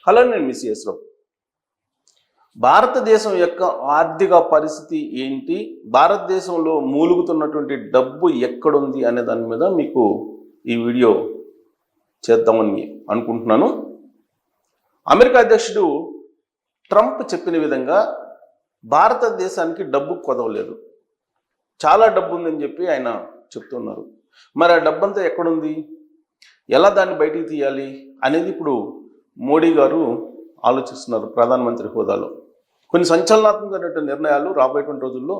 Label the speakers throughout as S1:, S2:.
S1: Hello, నేను miss చేస్తున్నాను. భారతదేశం యొక్క ఆర్థిక పరిస్థితి ఏంటి, భారతదేశంలో మూలుగుతున్నటువంటి డబ్బు ఎక్కడుంది అనే దాని మీద మీకు ఈ వీడియో చేద్దామని అనుకుంటున్నాను. అమెరికా అధ్యక్షుడు ట్రంప్ చెప్పిన విధంగా భారతదేశానికి డబ్బు కొదవలేదు, చాలా డబ్బు ఉందని చెప్పి ఆయన చెప్తున్నారు. మరి ఆ డబ్బంతా ఎక్కడుంది, ఎలా దాన్ని బయటికి తీయాలి అనేది ఇప్పుడు మోడీ గారు ఆలోచిస్తున్నారు. ప్రధానమంత్రి హోదాలో కొన్ని సంచలనాత్మకమైన నిర్ణయాలు రాబోయేటువంటి రోజుల్లో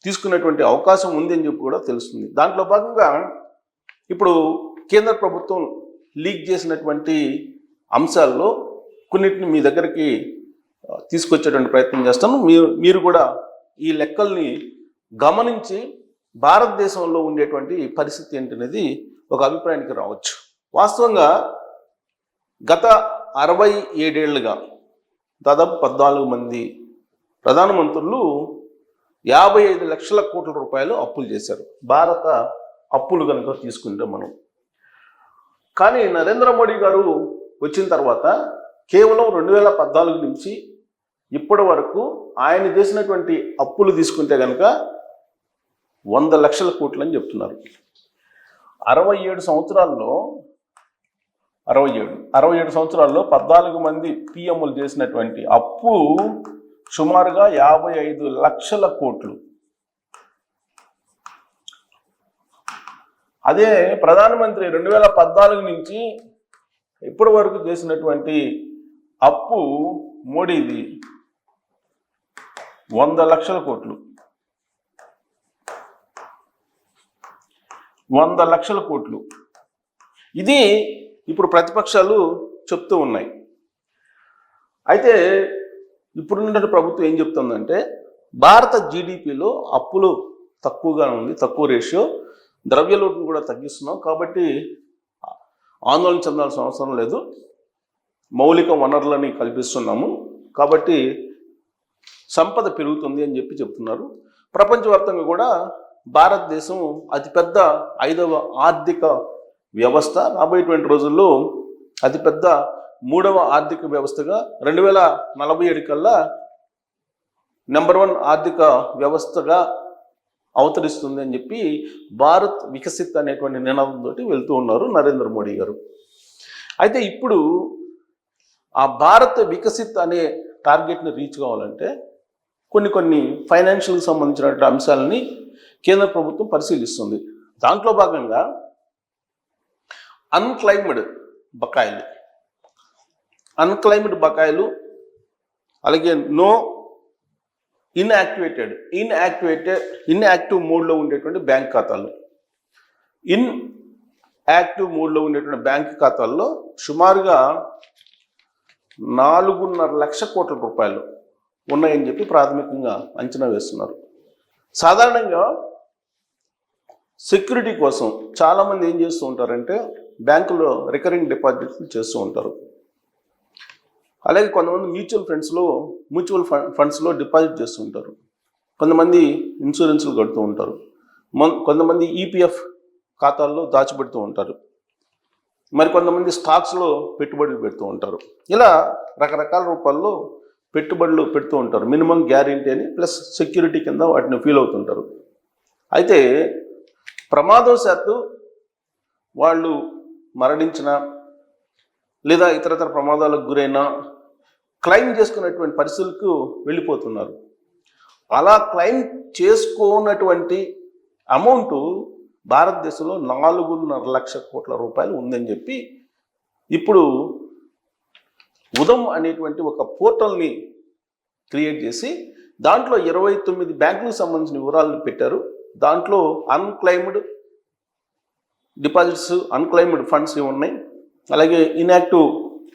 S1: తీసుకునేటువంటి అవకాశం ఉంది అని చెప్పి కూడా తెలుస్తుంది. దాంట్లో భాగంగా ఇప్పుడు కేంద్ర ప్రభుత్వం లీక్ చేసినటువంటి అంశాల్లో కొన్నిటిని మీ దగ్గరికి తీసుకొచ్చేటువంటి ప్రయత్నం చేస్తాను. మీరు కూడా ఈ లెక్కల్ని గమనించి భారతదేశంలో ఉండేటువంటి పరిస్థితి ఏంటనేది ఒక అభిప్రాయానికి రావచ్చు. వాస్తవంగా గత 67 ఏళ్లుగా దాదాపు 14 మంది ప్రధానమంత్రులు 55 లక్షల కోట్ల రూపాయలు అప్పులు చేశారు, భారత అప్పులు కనుక తీసుకుంటే మనం. కానీ నరేంద్ర మోడీ గారు వచ్చిన తర్వాత కేవలం 2014 నుంచి ఇప్పటి వరకు ఆయన చేసినటువంటి అప్పులు తీసుకుంటే కనుక 100 లక్షల కోట్లు అని చెప్తున్నారు. 67 సంవత్సరాల్లో 14 మంది పిఎంలు చేసినటువంటి అప్పు సుమారుగా 55 లక్షల కోట్లు. అదే ప్రధానమంత్రి 2014 నుంచి ఇప్పటి వరకు చేసినటువంటి అప్పు మోడీది 100 లక్షల కోట్లు. 100 లక్షల కోట్లు. ఇది ఇప్పుడు ప్రతిపక్షాలు చెప్తూ ఉన్నాయి. అయితే ఇప్పుడున్న ప్రభుత్వం ఏం చెప్తుందంటే భారత జీడిపిలో అప్పులు తక్కువగా ఉంది, తక్కువ రేషియో, ద్రవ్యలోటును కూడా తగ్గిస్తున్నాం, కాబట్టి ఆందోళన చెందాల్సిన అవసరం లేదు, మౌలిక వనరులని కల్పిస్తున్నాము, కాబట్టి సంపద పెరుగుతుంది అని చెప్పి చెప్తున్నారు. ప్రపంచవ్యాప్తంగా కూడా భారతదేశం అతిపెద్ద 5వ ఆర్థిక వ్యవస్థ, రాబోయేటువంటి రోజుల్లో అతిపెద్ద 3వ ఆర్థిక వ్యవస్థగా 2047 కల్లా నెంబర్ 1 ఆర్థిక వ్యవస్థగా అవతరిస్తుంది అని చెప్పి భారత్ వికసిత్ అనేటువంటి నినాదంతో వెళ్తూ ఉన్నారు నరేంద్ర మోడీ గారు. అయితే ఇప్పుడు ఆ భారత్ వికసిత్ అనే టార్గెట్ని రీచ్ కావాలంటే కొన్ని ఫైనాన్షియల్కి సంబంధించినటువంటి అంశాలని కేంద్ర ప్రభుత్వం పరిశీలిస్తుంది. దాంట్లో భాగంగా అన్క్లైమ్డ్ బకాయిలు, అలాగే ఇన్యాక్టివ్ మోడ్లో ఉండేటువంటి బ్యాంక్ ఖాతాలు, ఇన్యాక్టివ్ మోడ్లో ఉండేటువంటి బ్యాంక్ ఖాతాల్లో సుమారుగా 4.5 లక్షల కోట్ల రూపాయలు ఉన్నాయని చెప్పి ప్రాథమికంగా అంచనా వేస్తున్నారు. సాధారణంగా సెక్యూరిటీ కోసం చాలామంది ఏం చేస్తూ ఉంటారంటే బ్యాంకులో రికరింగ్ డిపాజిట్లు చేస్తూ ఉంటారు. అలాగే కొంతమంది మ్యూచువల్ ఫండ్స్లో డిపాజిట్ చేస్తూ ఉంటారు, కొంతమంది ఇన్సూరెన్స్లు కడుతూ ఉంటారు, కొంతమంది ఈపీఎఫ్ ఖాతాల్లో దాచిపెడుతూ ఉంటారు, మరి కొంతమంది స్టాక్స్లో పెట్టుబడులు పెడుతూ ఉంటారు. ఇలా రకరకాల రూపాల్లో పెట్టుబడులు పెడుతూ ఉంటారు. మినిమం గ్యారెంటీ అని ప్లస్ సెక్యూరిటీ కింద వాటిని ఫీల్ అవుతుంటారు. అయితే ప్రమాదవశాత్తు వాళ్ళు మరణించిన లేదా ఇతరతర ప్రమాదాలకు గురైనా క్లెయిమ్ చేసుకున్నటువంటి పరిస్థితులకు వెళ్ళిపోతున్నారు. అలా క్లెయిమ్ చేసుకోనటువంటి అమౌంట్ భారతదేశంలో 4.5 లక్షల కోట్ల రూపాయలు ఉందని చెప్పి ఇప్పుడు ఉదం అనేటువంటి ఒక పోర్టల్ని క్రియేట్ చేసి దాంట్లో 29 బ్యాంకులకు సంబంధించిన వివరాలను పెట్టారు. దాంట్లో అన్క్లైమ్డ్ డిపాజిట్స్, అన్క్లైమ్డ్ ఫండ్స్ ఉన్నాయి, అలాగే ఇన్యాక్టివ్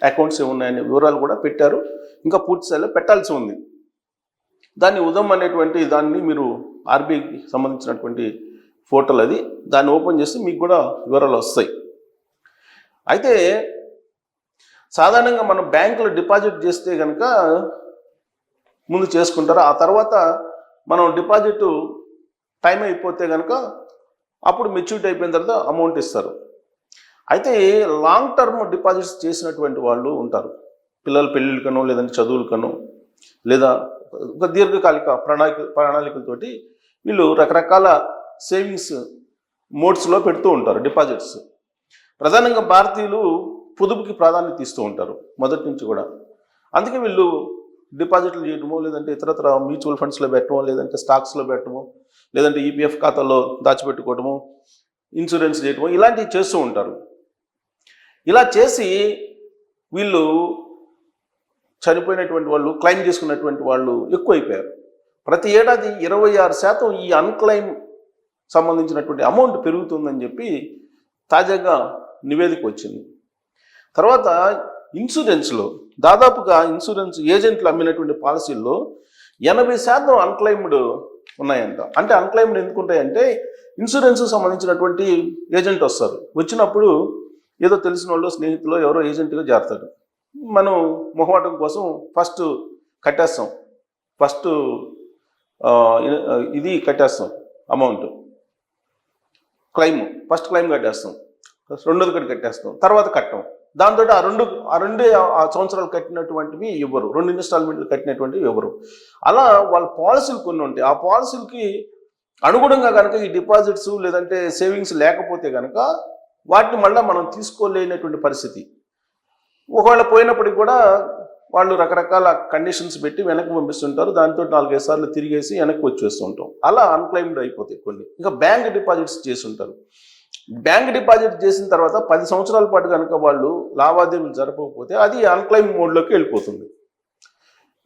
S1: అకౌంట్స్ ఉన్నాయనే వివరాలు కూడా పెట్టారు. ఇంకా పూర్తి స్థాయిలో పెట్టాల్సి ఉంది. దాన్ని ఉదం అనేటువంటి దాన్ని మీరు ఆర్బీఐకి సంబంధించినటువంటి పోర్టల్ అది, దాన్ని ఓపెన్ చేస్తే మీకు కూడా వివరాలు వస్తాయి. అయితే సాధారణంగా మనం బ్యాంకులో డిపాజిట్ చేస్తే కనుక ముందు చేసుకుంటారు, ఆ తర్వాత మనం డిపాజిట్ టైం అయిపోతే కనుక అప్పుడు మెచ్యూరిటీ అయిపోయిన తర్వాత అమౌంట్ ఇస్తారు. అయితే లాంగ్ టర్మ్ డిపాజిట్స్ చేసినటువంటి వాళ్ళు ఉంటారు, పిల్లల పెళ్ళిళ్ళకనో లేదంటే చదువులకనో లేదా ఒక దీర్ఘకాలిక ప్రణాళికలతోటి వీళ్ళు రకరకాల సేవింగ్స్ మోడ్స్లో పెడుతూ ఉంటారు డిపాజిట్స్. ప్రధానంగా భారతీయులు పొదుపుకి ప్రాధాన్యత ఇస్తూ ఉంటారు మొదటి నుంచి కూడా. అందుకే వీళ్ళు డిపాజిట్లు చేయడమో లేదంటే ఇతరత్ర మ్యూచువల్ ఫండ్స్లో పెట్టడమో లేదంటే స్టాక్స్లో పెట్టడమో లేదంటే ఈపీఎఫ్ ఖాతాలో దాచిపెట్టుకోవడము, ఇన్సూరెన్స్ చేయడమో ఇలాంటివి చేస్తూ ఉంటారు. ఇలా చేసి వీళ్ళు చనిపోయినటువంటి వాళ్ళు, క్లెయిమ్ చేసుకున్నటువంటి వాళ్ళు ఎక్కువైపోయారు. ప్రతి ఏడాది 26% ఈ అన్క్లెయిమ్ సంబంధించినటువంటి అమౌంట్ పెరుగుతుందని చెప్పి తాజాగా నివేదిక వచ్చింది. తర్వాత ఇన్సూరెన్స్లో దాదాపుగా ఇన్సూరెన్స్ ఏజెంట్లు అమ్మినటువంటి పాలసీల్లో 80% అన్క్లెయిమ్డ్ ఉన్నాయంట. అంటే అన్క్లెయిమ్డ్ ఎందుకుంటాయంటే ఇన్సూరెన్స్కి సంబంధించినటువంటి ఏజెంట్ వస్తారు, వచ్చినప్పుడు ఏదో తెలిసిన వాళ్ళు స్నేహితులు ఎవరో ఏజెంట్గా చేరతారు. మనం మొహమాటం కోసం ఫస్ట్ కట్టేస్తాం, ఫస్ట్ ఇది కట్టేస్తాం అమౌంట్, ఫస్ట్ క్లెయిమ్ కట్టేస్తాం, రెండోది కట్టేస్తాం, తర్వాత కట్టం. దాంతో ఆ రెండు సంవత్సరాలు కట్టినటువంటివి ఇవ్వరు, 2 ఇన్స్టాల్మెంట్లు కట్టినటువంటివి ఇవ్వరు. అలా వాళ్ళ పాలసీలు కొన్ని ఉంటాయి. ఆ పాలసీలకి అనుగుణంగా కనుక ఈ డిపాజిట్స్ లేదంటే సేవింగ్స్ లేకపోతే కనుక వాటిని మళ్ళీ మనం తీసుకోలేనటువంటి పరిస్థితి. ఒకవేళ పోయినప్పటికి కూడా వాళ్ళు రకరకాల కండిషన్స్ పెట్టి వెనక్కి పంపిస్తుంటారు. దాంతో 4-5 సార్లు తిరిగేసి వెనక్కి వచ్చేస్తూ ఉంటాం. అలా అన్క్లెయిమ్డ్ అయిపోతాయి కొన్ని. ఇంకా బ్యాంక్ డిపాజిట్స్ చేసి ఉంటారు. బ్యాంక్ డిపాజిట్ చేసిన తర్వాత 10 సంవత్సరాల పాటు కనుక వాళ్ళు లావాదేవీలు జరపకపోతే అది అన్క్లెయిమ్ మోడ్లోకి వెళ్ళిపోతుంది.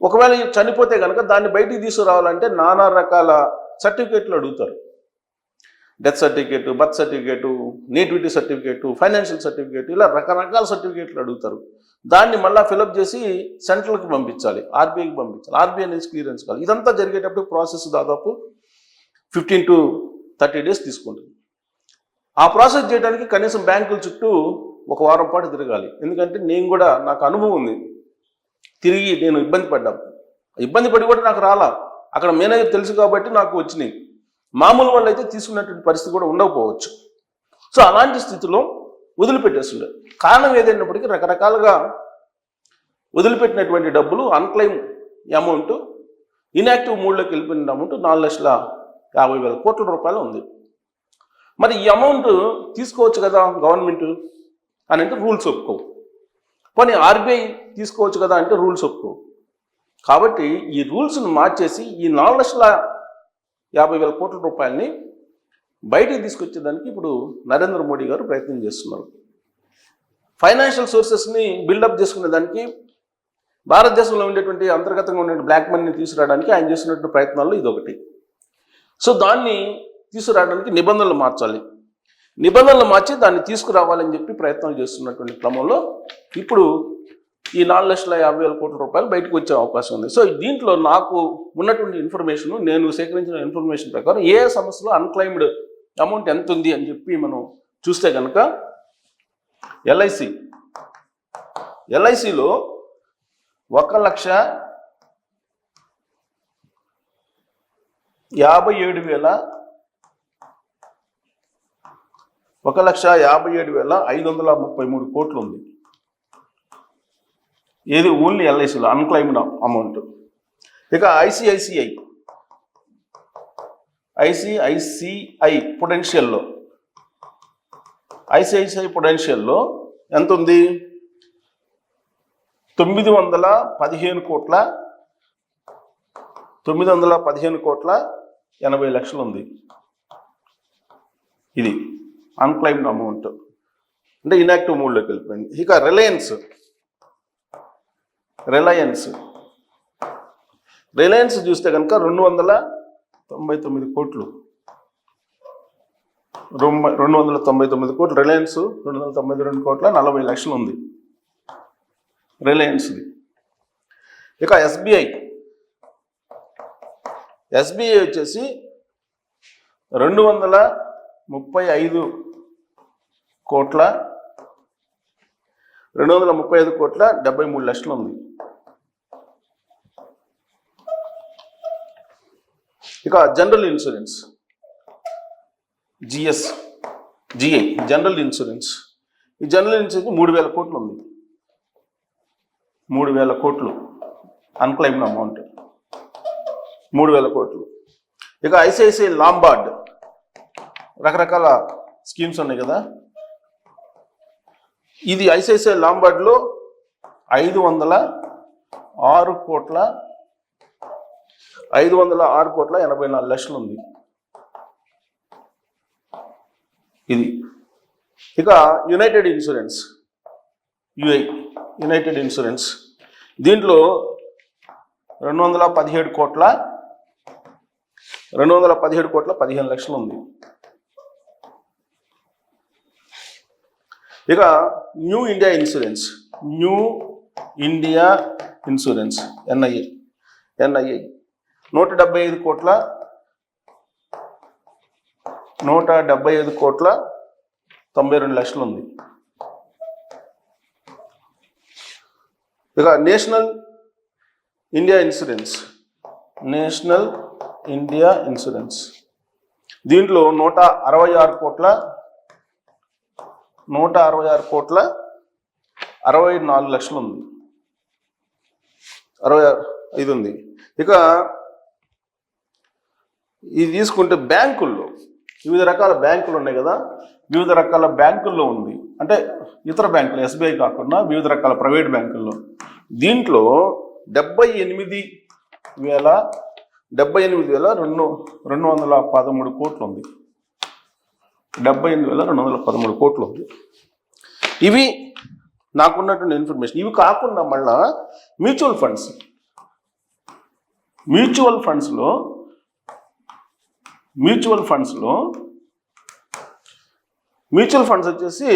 S1: ఒకవేళ చనిపోతే కనుక దాన్ని బయటికి తీసుకురావాలంటే నానా రకాల సర్టిఫికేట్లు అడుగుతారు. Death certificate, birth certificate, nativity certificate, financial certificate, ఇలా రకరకాల సర్టిఫికేట్లు అడుగుతారు. దాన్ని మళ్ళీ ఫిలప్ చేసి సెంట్రల్కి పంపించాలి, ఆర్బీఐకి పంపించాలి, ఆర్బీఐ నుంచి క్లియరెన్స్ కావాలి. ఇదంతా జరిగేటప్పుడు ప్రాసెస్ దాదాపు 15 to 30 days తీసుకుంటుంది. ఆ ప్రాసెస్ చేయడానికి కనీసం బ్యాంకుల చుట్టూ ఒక వారం పాటు తిరగాలి. ఎందుకంటే నేను కూడా, నాకు అనుభవం ఉంది, తిరిగి నేను ఇబ్బంది పడి కూడా నాకు రాలా. అక్కడ మేనేజర్ తెలుసు కాబట్టి నాకు వచ్చినాయి. మామూలు వాళ్ళు అయితే తీసుకున్నటువంటి పరిస్థితి కూడా ఉండకపోవచ్చు. సో అలాంటి స్థితిలో వదిలిపెట్టేస్తుండే. కారణం ఏదైనప్పటికీ రకరకాలుగా వదిలిపెట్టినటువంటి డబ్బులు అన్క్లెయిమ్ అమౌంట్, ఇన్యాక్టివ్ మూడ్లోకి వెళ్ళిపోయిన అమౌంట్ 4,50,000 కోట్ల రూపాయలు ఉంది. మరి ఈ అమౌంట్ తీసుకోవచ్చు కదా గవర్నమెంట్ అని అంటే రూల్స్ ఒప్పుకోవు. పోనీ ఆర్బీఐ తీసుకోవచ్చు కదా అంటే రూల్స్ ఒప్పుకోవు. కాబట్టి ఈ రూల్స్ను మార్చేసి ఈ 4,50,000 కోట్ల రూపాయలని బయటికి తీసుకొచ్చేదానికి ఇప్పుడు నరేంద్ర మోడీ గారు ప్రయత్నం చేస్తున్నారు. ఫైనాన్షియల్ సోర్సెస్ని బిల్డప్ చేసుకునే దానికి, భారతదేశంలో ఉండేటువంటి అంతర్గతంగా ఉండే బ్లాక్ మనీని తీసుకురావడానికి ఆయన చేస్తున్నటువంటి ప్రయత్నాల్లో ఇదొకటి. సో దాన్ని తీసుకురావడానికి నిబంధనలు మార్చాలి, నిబంధనలు మార్చి దాన్ని తీసుకురావాలని చెప్పి ప్రయత్నాలు చేస్తున్నటువంటి క్రమంలో ఇప్పుడు ఈ 4,50,000 కోట్ల రూపాయలు బయటకు వచ్చే అవకాశం ఉంది. సో దీంట్లో నాకు ఉన్నటువంటి ఇన్ఫర్మేషన్, నేను సేకరించిన ఇన్ఫర్మేషన్ ప్రకారం ఏ సంస్థలో అన్క్లెయిమ్డ్ అమౌంట్ ఎంత ఉంది అని చెప్పి మనం చూస్తే కనుక ఎల్ఐసిలో 1,57,533 కోట్లు ఉంది. ఏది ఓన్లీ ఎల్ఐసిలో అన్క్లెయిమ్డ్ అమౌంట్. ఇక ఐసిఐసిఐ పొటెన్షియల్లో ఎంత ఉంది? 915 కోట్ల 80 లక్షలు ఉంది. ఇది అన్క్లెయిమ్డ్ అమౌంట్, అంటే ఇన్యాక్టివ్ మూడ్లోకి వెళ్ళిపోయింది. ఇక రిలయన్స్ చూస్తే కనుక 299 కోట్లు, 299 కోట్లు రిలయన్స్, 292 కోట్ల 40 లక్షలు ఉంది రిలయన్స్ది. ఇక ఎస్బీఐ వచ్చేసి 235 కోట్ల 73 లక్షలు ఉంది. ఇక general insurance GI general insurance, ఈ జనరల్ ఇన్సూరెన్స్ 3,000 కోట్లు ఉంది. 3,000 కోట్లు అన్క్లైమ్డ్ అమౌంట్, 3,000 కోట్లు. ఇక ఐసిఐసిఐ లాంబార్డ్, రకరకాల స్కీమ్స్ ఉన్నాయి కదా, ఇది ఐసిఐసిఐ లాంబార్డ్లో 506 కోట్ల 84 లక్షలు ఉంది ఇది. ఇక యునైటెడ్ ఇన్సూరెన్స్, యునైటెడ్ ఇన్సూరెన్స్, దీంట్లో 217 కోట్ల 15 లక్షలు ఉంది. ఇక న్యూ ఇండియా ఇన్సూరెన్స్, ఎన్ఐఏ 175 కోట్ల 92 లక్షలు ఉంది. ఇక నేషనల్ ఇండియా ఇన్సూరెన్స్, దీంట్లో 166 కోట్ల 64 లక్షలు ఉంది, 65 ఉంది. ఇక ఇది తీసుకుంటే బ్యాంకుల్లో వివిధ రకాల బ్యాంకులు ఉన్నాయి కదా, వివిధ రకాల బ్యాంకుల్లో ఉంది, అంటే ఇతర బ్యాంకులు ఎస్బీఐ కాకుండా వివిధ రకాల ప్రైవేట్ బ్యాంకుల్లో, దీంట్లో 78,213 కోట్లు ఉంది, 78,213 కోట్లు ఉంది. ఇవి నాకున్నటువంటి ఇన్ఫర్మేషన్. ఇవి కాకుండా మళ్ళా మ్యూచువల్ ఫండ్స్ వచ్చేసి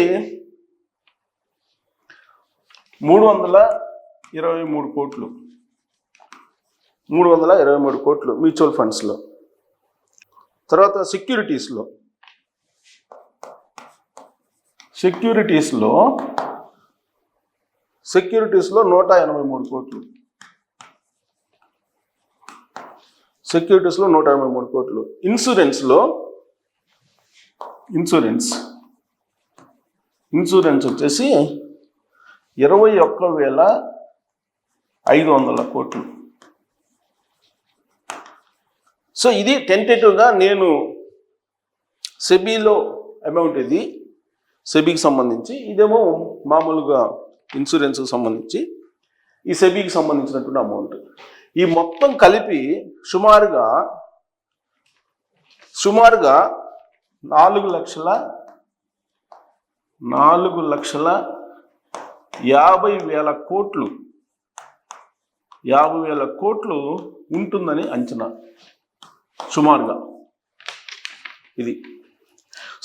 S1: 323 కోట్లు, 323 కోట్లు మ్యూచువల్ ఫండ్స్లో. తర్వాత సెక్యూరిటీస్లో 183 కోట్లు, సెక్యూరిటీస్లో 183 కోట్లు. ఇన్సూరెన్స్ వచ్చేసి 21,500 కోట్లు. సో ఇది టెంటేటివ్గా నేను సెబీలో అమౌంట్, ఇది సెబీకి సంబంధించి, ఇదేమో మామూలుగా ఇన్సూరెన్స్కి సంబంధించి ఈ సెబీకి సంబంధించినటువంటి అమౌంట్. ఈ మొత్తం కలిపి సుమారుగా 4,50,000 కోట్లు, 50,000 కోట్లు ఉంటుందని అంచనా సుమారుగా ఇది.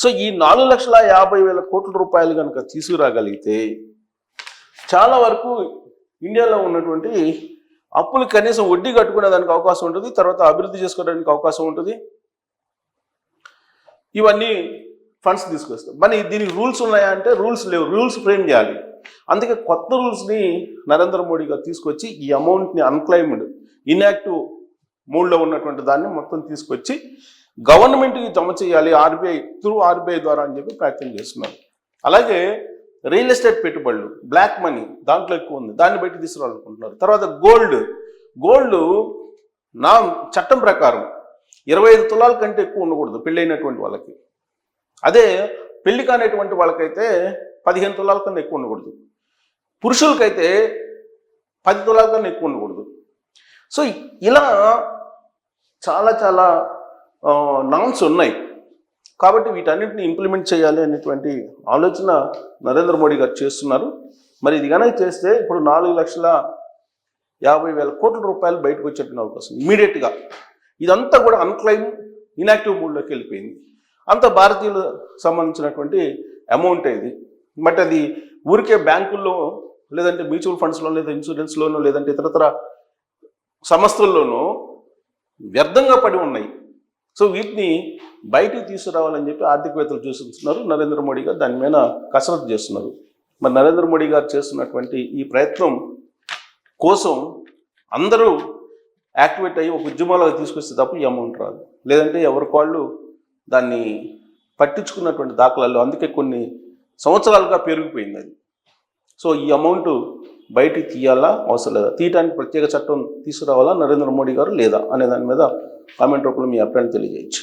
S1: సో ఈ 4,50,000 కోట్ల రూపాయలు కనుక తీసుకురాగలిగితే చాలా వరకు ఇండియాలో ఉన్నటువంటి అప్పులు కనీసం వడ్డీ కట్టుకునేదానికి అవకాశం ఉంటుంది, తర్వాత అభివృద్ధి చేసుకోవడానికి అవకాశం ఉంటుంది. ఇవన్నీ ఫండ్స్ తీసుకొస్తాం. మరి దీనికి రూల్స్ ఉన్నాయా అంటే రూల్స్ లేవు, రూల్స్ ఫ్రేమ్ చేయాలి. అందుకే కొత్త రూల్స్ని నరేంద్ర మోడీ గారు తీసుకొచ్చి ఈ అమౌంట్ని అన్క్లైమ్డ్, ఇన్యాక్టివ్ మూడ్లో ఉన్నటువంటి దాన్ని మొత్తం తీసుకొచ్చి గవర్నమెంట్కి జమ చేయాలి ఆర్బీఐ ద్వారా అని చెప్పి ప్రయత్నం చేస్తున్నారు. అలాగే రియల్ ఎస్టేట్ పెట్టుబడులు, బ్లాక్ మనీ దాంట్లో ఎక్కువ ఉంది, దాన్ని బయట తీసుకురావాలనుకుంటున్నారు. తర్వాత గోల్డ్ నా చట్టం ప్రకారం 25 తులాల కంటే ఎక్కువ ఉండకూడదు పెళ్ళైనటువంటి వాళ్ళకి. అదే పెళ్లి కానిటువంటి వాళ్ళకైతే 15 తులాల కన్నా ఎక్కువ ఉండకూడదు, పురుషులకైతే 10 తులాల కన్నా ఎక్కువ ఉండకూడదు. సో ఇలా చాలా నామ్స్ ఉన్నాయి. కాబట్టి వీటన్నిటిని ఇంప్లిమెంట్ చేయాలి అనేటువంటి ఆలోచన నరేంద్ర మోడీ గారు చేస్తున్నారు. మరి ఇది కనుక చేస్తే ఇప్పుడు 4,50,000 కోట్ల రూపాయలు బయటకు వచ్చేటువంటి అవకాశం ఇమీడియట్గా. ఇదంతా కూడా అన్క్లైమ్, ఇన్యాక్టివ్ మూడ్లోకి వెళ్ళిపోయింది. అంత భారతీయులు సంబంధించినటువంటి అమౌంట్ ఇది. బట్ అది ఊరికే బ్యాంకుల్లో, లేదంటే మ్యూచువల్ ఫండ్స్లో, లేదా ఇన్సూరెన్స్లోనూ, లేదంటే ఇతరతర సంస్థల్లోనూ వ్యర్థంగా పడి ఉన్నాయి. సో వీటిని బయటికి తీసుకురావాలని చెప్పి ఆర్థికవేత్తలు చూస్తున్నారు. నరేంద్ర మోడీ గారు దాని మీద కసరత్తు చేస్తున్నారు. మరి నరేంద్ర మోడీ గారు చేస్తున్నటువంటి ఈ ప్రయత్నం కోసం అందరూ యాక్టివేట్ అయ్యి ఒక ఉద్యమాలకు తీసుకొస్తే తప్ప ఈ అమౌంట్ రాదు. లేదంటే ఎవరికి వాళ్ళు దాన్ని పట్టించుకున్నటువంటి దాఖలాలు, అందుకే కొన్ని సంవత్సరాలుగా పెరిగిపోయింది అది. సో ఈ అమౌంట్ బయటికి తీయాలా అవసరం లేదా, తీయటానికి ప్రత్యేక చట్టం తీసుకురావాలా నరేంద్ర మోడీ గారు లేదా అనే దాని మీద కామెంట్ రూపంలో మీ అభిప్రాయం తెలియజేయచ్చు.